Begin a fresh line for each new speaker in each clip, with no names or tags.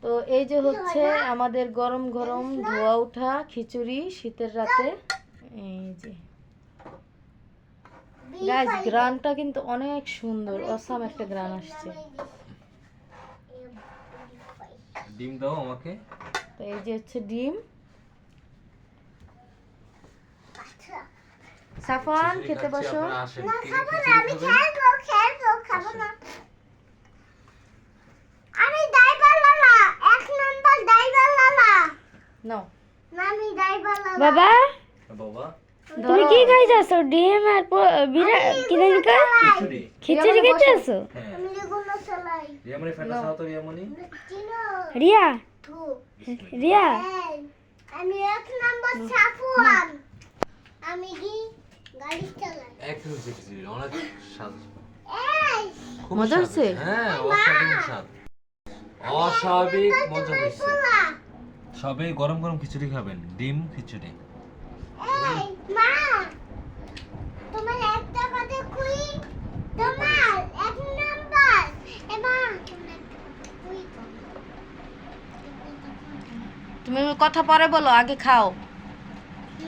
তো এই যে হচ্ছে আমাদের গরম গরম ধোয়া ওঠা খিচুড়ি শীতের রাতে। এই যে গাইস, গ্রানটা কিন্তু অনেক সুন্দর, অসাম একটা গ্রান আসছে।
ডিম দাও আমাকে।
তো এই যে হচ্ছে ডিম। সাফওয়ান খেতে বসো।
না খাবো না, আমি খাবো না।
আমি ড্রাইভার লালা, এক নাম্বার ড্রাইভার লালা।
নাও
আমি ড্রাইভার লালা।
বাবা
বাবা
তুমি কি খাইতেছো? ডিম আর কি জানি কয়?
খিচুড়ি।
খিচুড়ি খাইতেছো?
হ্যাঁ
আমি লেগুনা চালাই।
রিয়ামনি ফেটা খাও তো রিয়ামনি।
চিনো
রিয়া
তু।
রিয়া
এই, আমি এক নাম্বার সাফওয়ান। আমি কি গাড়ি চালাই।
এক হচ্ছে খিচুড়ি অনেক স্বাদ।
এই
খুব
মজা
স্বাদ
হচ্ছে?
হ্যাঁ, অসাধারণ স্বাদ। অস্বাভাবিক মজা হয়েছে।
পোলা।
সবাই গরম গরম খিচুড়ি খাবেন, ডিম খিচুড়ি।
এই মা, তোমার একটা কথা কই, তোমার এক নাম্বার। এ মা, তোমার কই তো।
তুমি কথা পরে বলো, আগে খাও।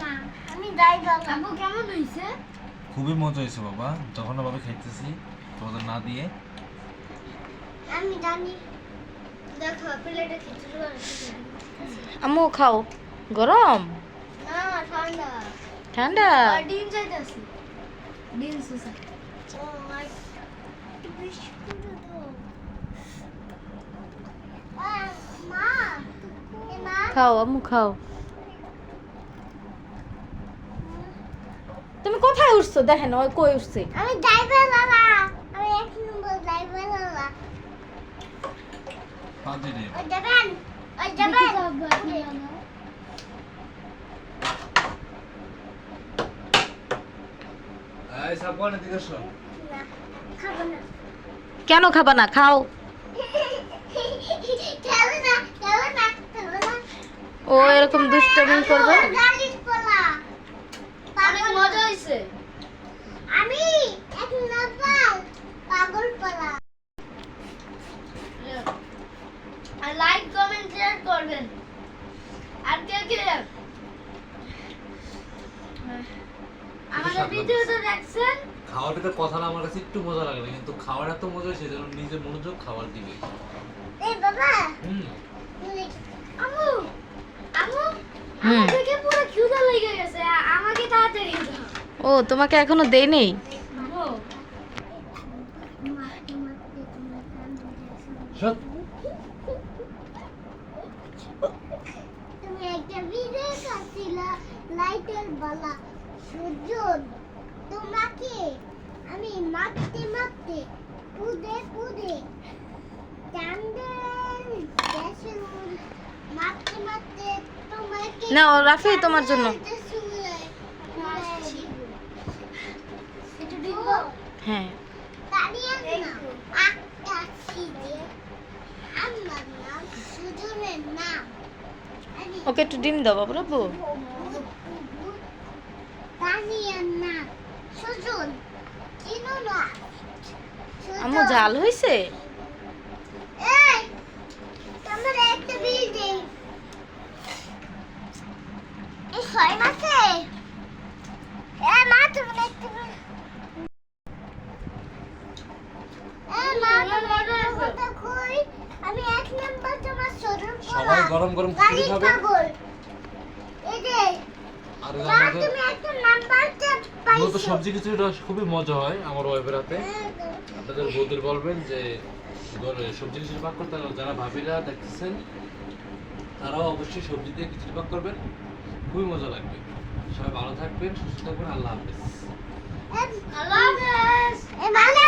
না, আমি ড্রাইভার। আবু কেমন হইছে?
খুবই মজা হয়েছে বাবা, যখন ভাবে খাইতেছি তোমাদের না দিয়ে।
আমি জানি। দেখো প্লেটে খিচুড়ি আছে।
আম্মু খাও। গরম
না ঠান্ডা।
ঠান্ডা?
আর ডিম চাইতেছি। ডিম সুসা। ও মাই। বিস্কুট দাও। মা, এ মা।
খাও আম্মু খাও। তুমি কোথায় উঠছো? দেখেন ওই কই উঠছে।
আমি ড্রাইভার লালা। আমি এক নম্বর ড্রাইভার লালা।
পাঁচে ডিম।
ওই যাবেন। ওই যাবেন।
এই সাবওয়ান এদিকে এসো।
না, খাবো না।
কেন খাবা না? খাও।
খাবো না, খাবো না, খাবো না।
ও এরকম দুষ্টামি করবে।
গাড়ি পোলা। অনেক মজা হইছে। আমি এক নাম্বার পাগল পোলা। আর লাইক কমেন্ট শেয়ার করবেন। আর কে কে আমাদের ভিডিওটা দেখছেন?
খাওয়ার ভিতরে কথা না আমার কাছে একটু মজা লাগে না, কিন্তু খাওয়ার এত মজা হয়েছে যেন নিজের মনোযোগ খাওয়ার দিকে।
এই বাবা,
হুম
আমু আমু
হুম।
আমাকে পুরো খিদা লেগে গেছে। আমাকে তাড়াতাড়ি দাও।
ও তোমাকে এখনো দেই নেই?
সত
তুমি একটা ভিডিও করছিলা লাইটের বালা সুজন, তোমাকে আমি মারতে মারতে কুদে কুদে চান্দেল দেশে মারতে মারতে তোমাকে
নাও রাফি, তোমার জন্য।
একটু দিব।
হ্যাঁ।
দাঁড়িয়ে না একটা ছিজে আমার নাম সুজনের নাম।
ওকে একটু ডিম দাও বাবু রাবু।
দাঁড়িয়ে না সুজন চিনো না।
আম্মু জাল হইছে?
এই তোমার একটা বিল্ডিং এই ছয় মাসে এ মা তুমি একটা আমি এক নাম্বার তোমার শরীর
সবাই গরম গরম খিচুড়ি খাবে।
এই যে
আর
মা
আমাদের
তুমি একটা নাম্বারটা
মূলত
পাইছো।
সবজি খিচুড়িটা খুবই মজা হয় আমার ওয়াইফের হাতে। আপনাদের বৌদের বলবেন যে সবজি খিচুড়ি পাক করতে, যারা ভাবিরা দেখতেছেন তারাও অবশ্যই সবজি দিয়ে খিচুড়ি পাক করবেন, খুবই মজা লাগবে। সবাই ভালো থাকবেন, সুস্থ থাকবেন। আল্লাহ হাফেজ।
আল্লাহ হাফেজ। এ মানে